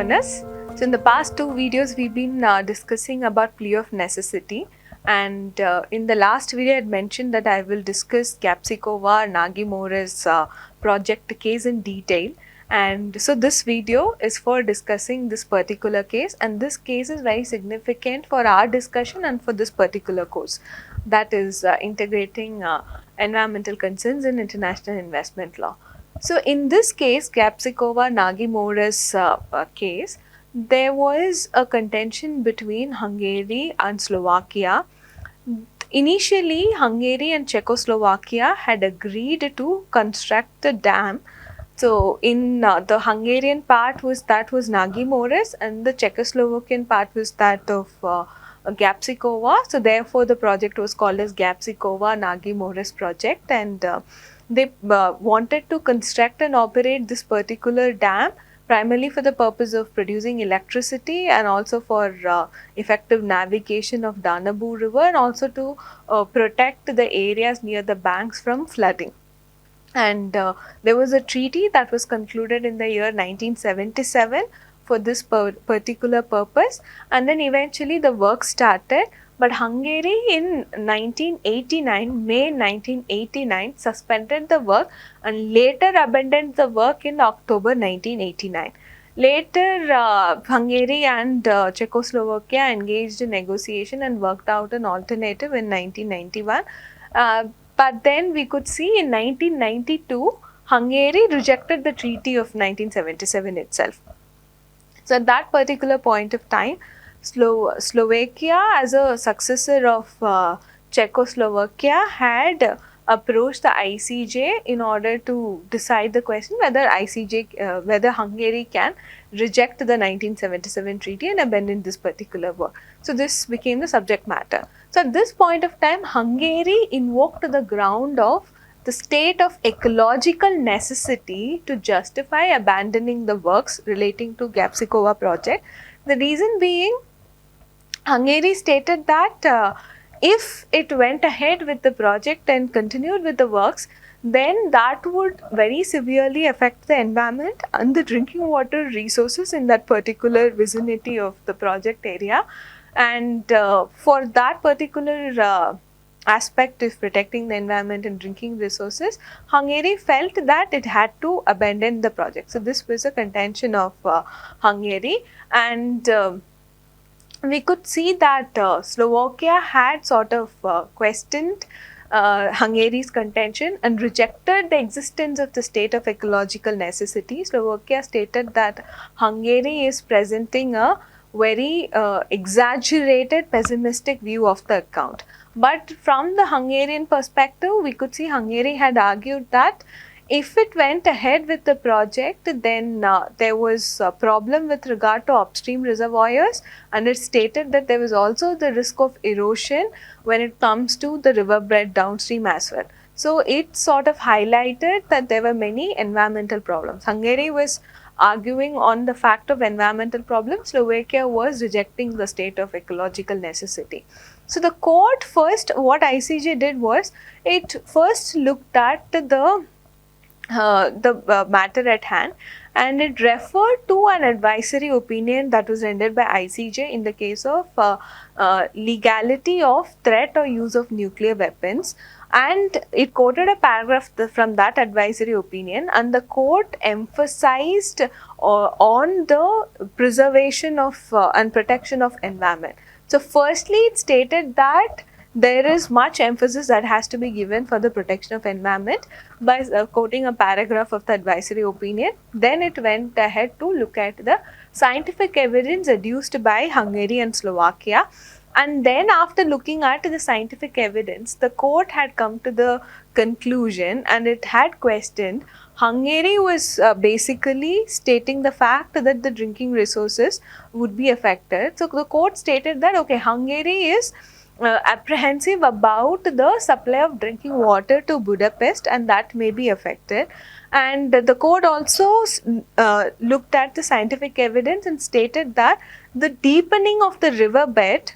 learners. So in the past two videos we've been discussing about plea of necessity, and in the last video I had mentioned that I will discuss Gapsikova-Nagy-Morez project case in detail, and so this video is for discussing this particular case, and this case is very significant for our discussion and for this particular course, that is integrating environmental concerns in international investment law. So in this case, Gapsikova-Nagy-Morez case, there was a contention between Hungary and Slovakia. Initially, Hungary and Czechoslovakia had agreed to construct a dam. So in the Hungarian part was Nagy-Morez, and the Czechoslovakian part was that of Gapsikova. So therefore, the project was called as Gapsikova-Nagy-Morez project, and they wanted to construct and operate this particular dam primarily for the purpose of producing electricity and also for effective navigation of Danube river, and also to protect the areas near the banks from flooding. And there was a treaty that was concluded in the year 1977 for this particular purpose, and then eventually the work started. But Hungary in 1989, May 1989, suspended the work and later abandoned the work in October 1989. Later, Hungary and Czechoslovakia engaged in negotiation and worked out an alternative in 1991. But then we could see in 1992, Hungary rejected the treaty of 1977 itself. So at that particular point of time, Slovakia, as a successor of Czechoslovakia, had approached the ICJ in order to decide the question whether whether Hungary can reject the 1977 treaty and abandon this particular work. So this became the subject matter. So at this point of time, Hungary invoked the ground of the state of ecological necessity to justify abandoning the works relating to Gapsikova project. The reason being, Hungary stated that if it went ahead with the project and continued with the works, then that would very severely affect the environment and the drinking water resources in that particular vicinity of the project area. And for that particular aspect of protecting the environment and drinking resources, Hungary felt that it had to abandon the project. So this was a contention of Hungary, and we could see that Slovakia had sort of questioned Hungary's contention and rejected the existence of the state of ecological necessity. Slovakia stated that Hungary is presenting a very exaggerated, pessimistic view of the account. But from the Hungarian perspective, we could see Hungary had argued that if it went ahead with the project, then there was a problem with regard to upstream reservoirs, and it stated that there was also the risk of erosion when it comes to the riverbed downstream as well. So it sort of highlighted that there were many environmental problems. Hungary was arguing on the fact of environmental problems. Slovakia was rejecting the state of ecological necessity. So the court first, what ICJ did was, it first looked at the matter at hand, and it referred to an advisory opinion that was rendered by ICJ in the case of legality of threat or use of nuclear weapons, and it quoted a paragraph from that advisory opinion, and the court emphasized on the preservation of and protection of environment. So firstly, it stated that there is much emphasis that has to be given for the protection of environment by quoting a paragraph of the advisory opinion. Then it went ahead to look at the scientific evidence adduced by Hungary and Slovakia. And then after looking at the scientific evidence, the court had come to the conclusion, and it had questioned. Hungary was basically stating the fact that the drinking resources would be affected. So the court stated that, okay, Hungary is apprehensive about the supply of drinking water to Budapest, and that may be affected. And the court also looked at the scientific evidence and stated that the deepening of the riverbed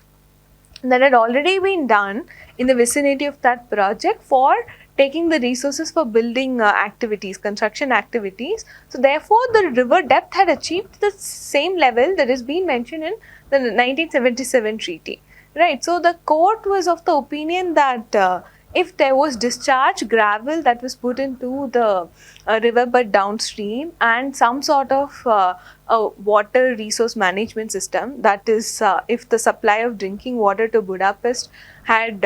that had already been done in the vicinity of that project for taking the resources for building activities, construction activities. So therefore, the river depth had achieved the same level that is being mentioned in the 1977 treaty. Right. So the court was of the opinion that if there was discharge gravel that was put into the river but downstream, and some sort of a water resource management system, that is if the supply of drinking water to Budapest had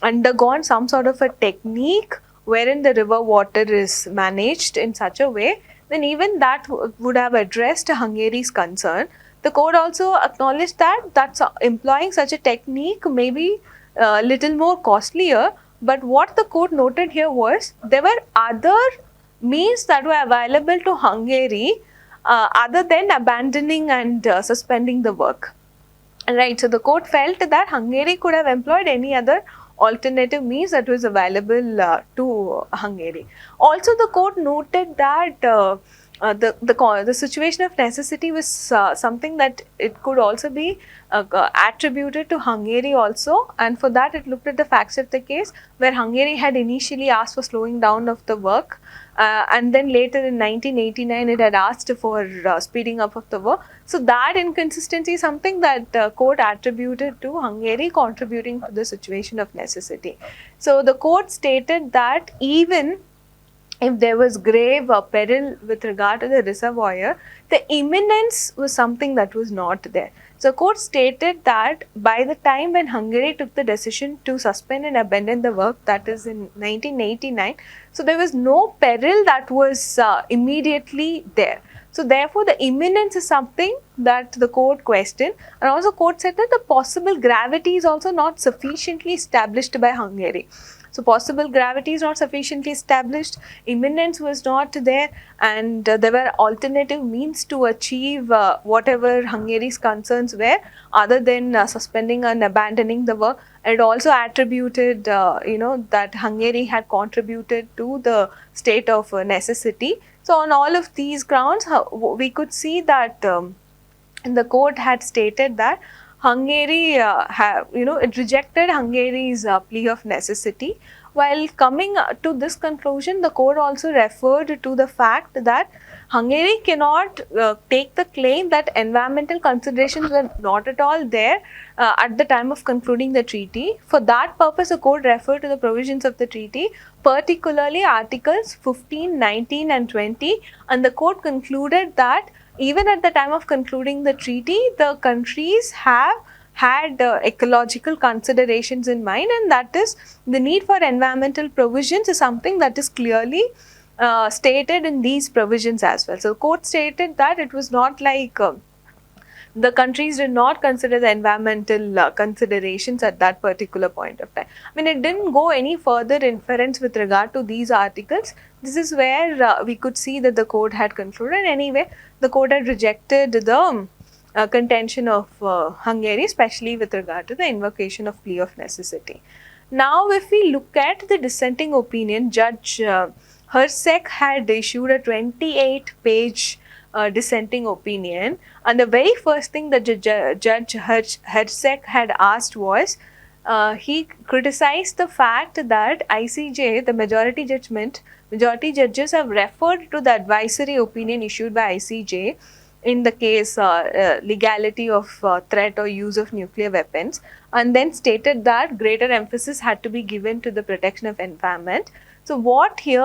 undergone some sort of a technique wherein the river water is managed in such a way, then even that would have addressed Hungary's concern. The court also acknowledged that employing such a technique may be little more costlier, but what the court noted here was there were other means that were available to Hungary other than abandoning and suspending the work. Right, so the court felt that Hungary could have employed any other alternative means that was available to Hungary. Also, the court noted that the situation of necessity was something that it could also be attributed to Hungary also, and for that it looked at the facts of the case where Hungary had initially asked for slowing down of the work, and then later in 1989 it had asked for speeding up of the work. So that inconsistency is something that court attributed to Hungary contributing to the situation of necessity. So the court stated that even if there was grave peril with regard to the reservoir, the imminence was something that was not there. So, court stated that by the time when Hungary took the decision to suspend and abandon the work, that is in 1989, so there was no peril that was immediately there. So, therefore, the imminence is something that the court questioned, and also court said that the possible gravity is also not sufficiently established by Hungary. So, possible gravity is not sufficiently established, imminence was not there, and there were alternative means to achieve whatever Hungary's concerns were other than suspending and abandoning the work. It also attributed, that Hungary had contributed to the state of necessity. So, on all of these grounds, we could see that the court had stated that Hungary, it rejected Hungary's plea of necessity. While coming to this conclusion, the court also referred to the fact that Hungary cannot take the claim that environmental considerations were not at all there at the time of concluding the treaty. For that purpose, the court referred to the provisions of the treaty, particularly Articles 15, 19 and 20, and the court concluded that even at the time of concluding the treaty, the countries have had ecological considerations in mind, and that is the need for environmental provisions is something that is clearly stated in these provisions as well. So, the court stated that it was not like the countries did not consider the environmental considerations at that particular point of time. I mean, it didn't go any further inference with regard to these articles. This is where we could see that the court had concluded. Anyway, the court had rejected the contention of Hungary, especially with regard to the invocation of plea of necessity. Now, if we look at the dissenting opinion, Judge Herzeg had issued a 28-page dissenting opinion, and the very first thing that Judge Herzeg had asked was, he criticized the fact that ICJ, the majority judges have referred to the advisory opinion issued by ICJ in the case legality of threat or use of nuclear weapons, and then stated that greater emphasis had to be given to the protection of environment. So, what here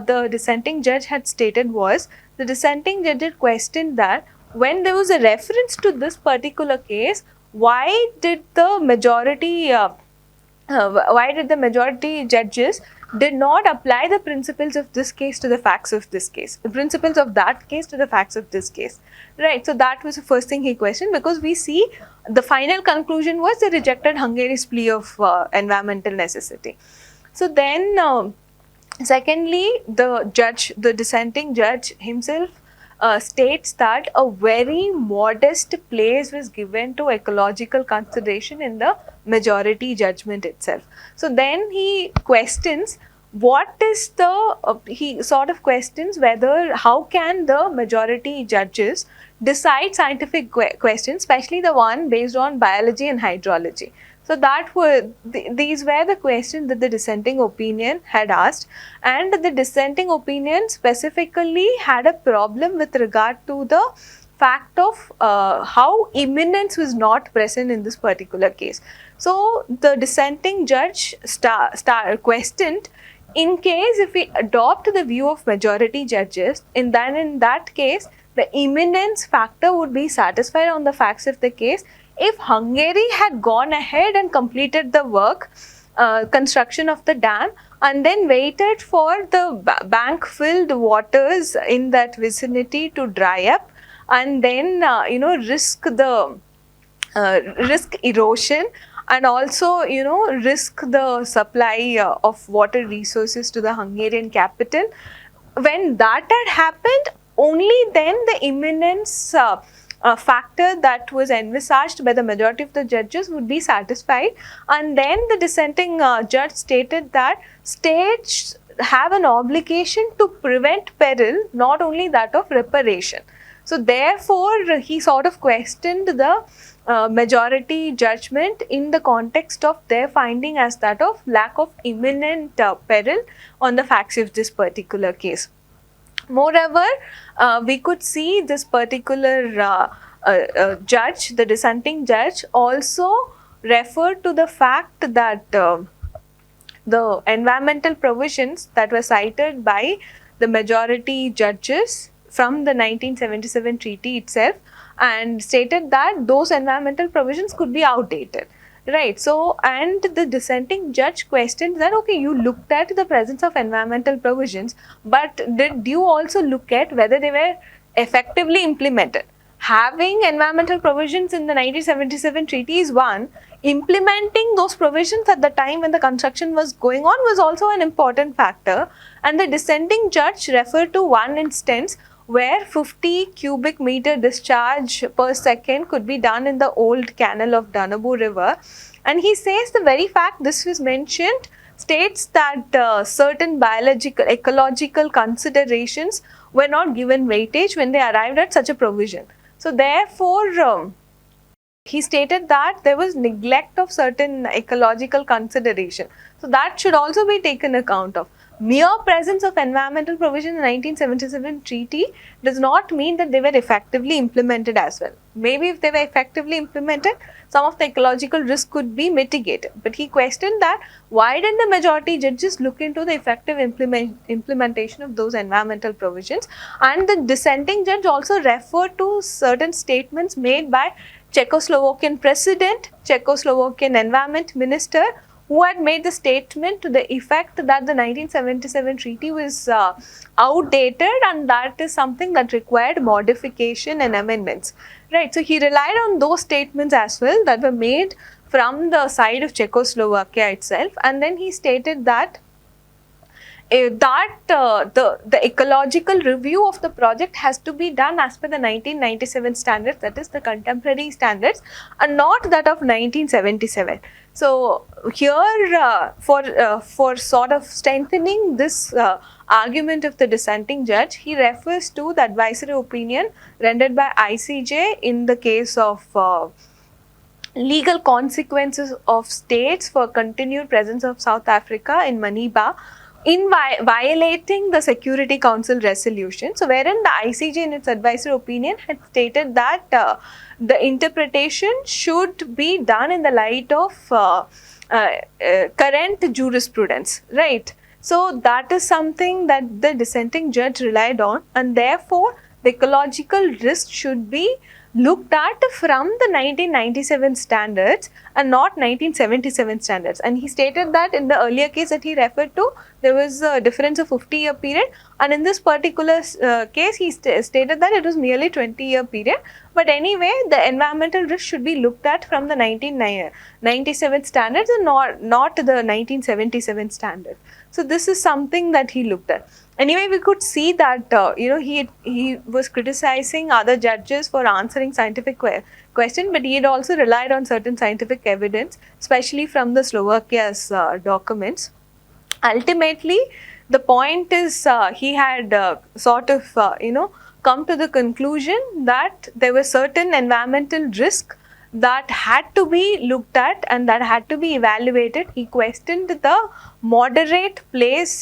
the dissenting judge had stated was, the dissenting judge had questioned that when there was a reference to this particular case, why did the majority judges did not apply the principles of this case to the facts of this case, the principles of that case to the facts of this case, right? So that was the first thing he questioned, because we see the final conclusion was they rejected Hungary's plea of environmental necessity. So then secondly, the dissenting judge himself states that a very modest place was given to ecological consideration in the majority judgment itself. So then he questions what is the, he sort of questions whether, how can the majority judges decide scientific questions, especially the one based on biology and hydrology. So that were these were the questions that the dissenting opinion had asked, and the dissenting opinion specifically had a problem with regard to the fact of how imminence was not present in this particular case. So the dissenting judge questioned, in case if we adopt the view of majority judges, in that case the imminence factor would be satisfied on the facts of the case if Hungary had gone ahead and completed the work, construction of the dam, and then waited for the bank filled waters in that vicinity to dry up, and then risk erosion, and also risk the supply of water resources to the Hungarian capital. When that had happened, only then the imminence factor that was envisaged by the majority of the judges would be satisfied, and then the dissenting judge stated that states have an obligation to prevent peril, not only that of reparation. So therefore he sort of questioned the majority judgment in the context of their finding as that of lack of imminent peril on the facts of this particular case. Moreover, we could see this particular judge, the dissenting judge, also referred to the fact that the environmental provisions that were cited by the majority judges from the 1977 treaty itself, and stated that those environmental provisions could be outdated. Right. So, and the dissenting judge questioned that, okay, you looked at the presence of environmental provisions, but did you also look at whether they were effectively implemented? Having environmental provisions in the 1977 treaty is one, implementing those provisions at the time when the construction was going on was also an important factor. And the dissenting judge referred to one instance where 50 cubic meter discharge per second could be done in the old canal of Danube River. And he says the very fact this was mentioned states that certain biological, ecological considerations were not given weightage when they arrived at such a provision. So therefore, he stated that there was neglect of certain ecological consideration. So that should also be taken account of. Mere presence of environmental provision in the 1977 treaty does not mean that they were effectively implemented as well. Maybe if they were effectively implemented, some of the ecological risk could be mitigated. But he questioned that why didn't the majority judges look into the effective implementation of those environmental provisions? And the dissenting judge also referred to certain statements made by Czechoslovakian president, Czechoslovakian environment minister, who had made the statement to the effect that the 1977 treaty was outdated and that is something that required modification and amendments. Right. So he relied on those statements as well that were made from the side of Czechoslovakia itself, and then he stated that the ecological review of the project has to be done as per the 1997 standards, that is the contemporary standards, and not that of 1977. So here for sort of strengthening this argument of the dissenting judge, he refers to the advisory opinion rendered by ICJ in the case of legal consequences of states for continued presence of South Africa in Maniba in violating the Security Council resolution. So wherein the ICJ in its advisory opinion had stated that the interpretation should be done in the light of current jurisprudence, right? So that is something that the dissenting judge relied on, and therefore the ecological risk should be looked at from the 1997 standards and not 1977 standards. And he stated that in the earlier case that he referred to, there was a difference of 50-year period, and in this particular case he stated that it was merely 20-year period. But anyway, the environmental risk should be looked at from the 1997 standards and not the 1977 standard. So this is something that he looked at. Anyway, we could see that he was criticizing other judges for answering scientific question, but he had also relied on certain scientific evidence, especially from the Slovakia's documents. Ultimately, the point is he had come to the conclusion that there were certain environmental risks that had to be looked at and that had to be evaluated. He questioned the modest place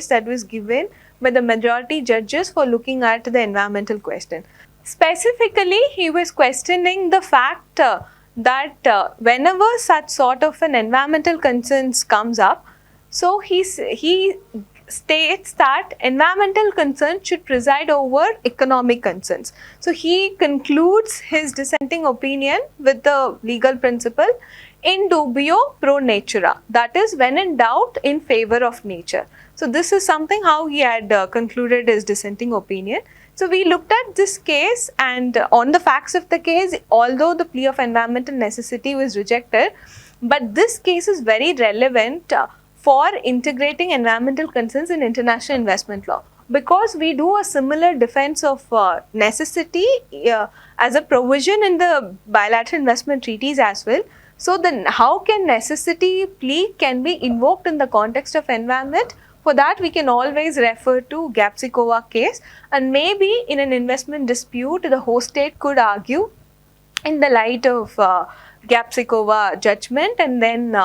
that was given by the majority judges for looking at the environmental question. Specifically, he was questioning the fact that whenever such sort of an environmental concerns comes up, so he states that environmental concerns should preside over economic concerns. So he concludes his dissenting opinion with the legal principle in dubio pro natura, that is, when in doubt, in favor of nature. So this is something how he had concluded his dissenting opinion. So we looked at this case, and on the facts of the case, although the plea of environmental necessity was rejected, but this case is very relevant for integrating environmental concerns in international investment law, because we do a similar defense of necessity as a provision in the bilateral investment treaties as well. So then how can necessity plea can be invoked in the context of environment? For that, we can always refer to Gapsikova case, and maybe in an investment dispute, the host state could argue in the light of Gapsikova judgment and then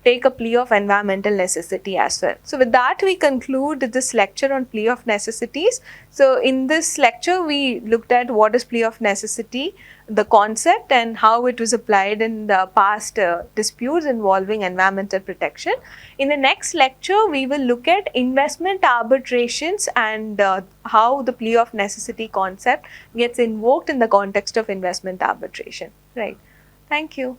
take a plea of environmental necessity as well. So with that, we conclude this lecture on plea of necessities. So in this lecture, we looked at what is plea of necessity, the concept, and how it was applied in the past disputes involving environmental protection. In the next lecture, we will look at investment arbitrations and how the plea of necessity concept gets invoked in the context of investment arbitration. Right. Thank you.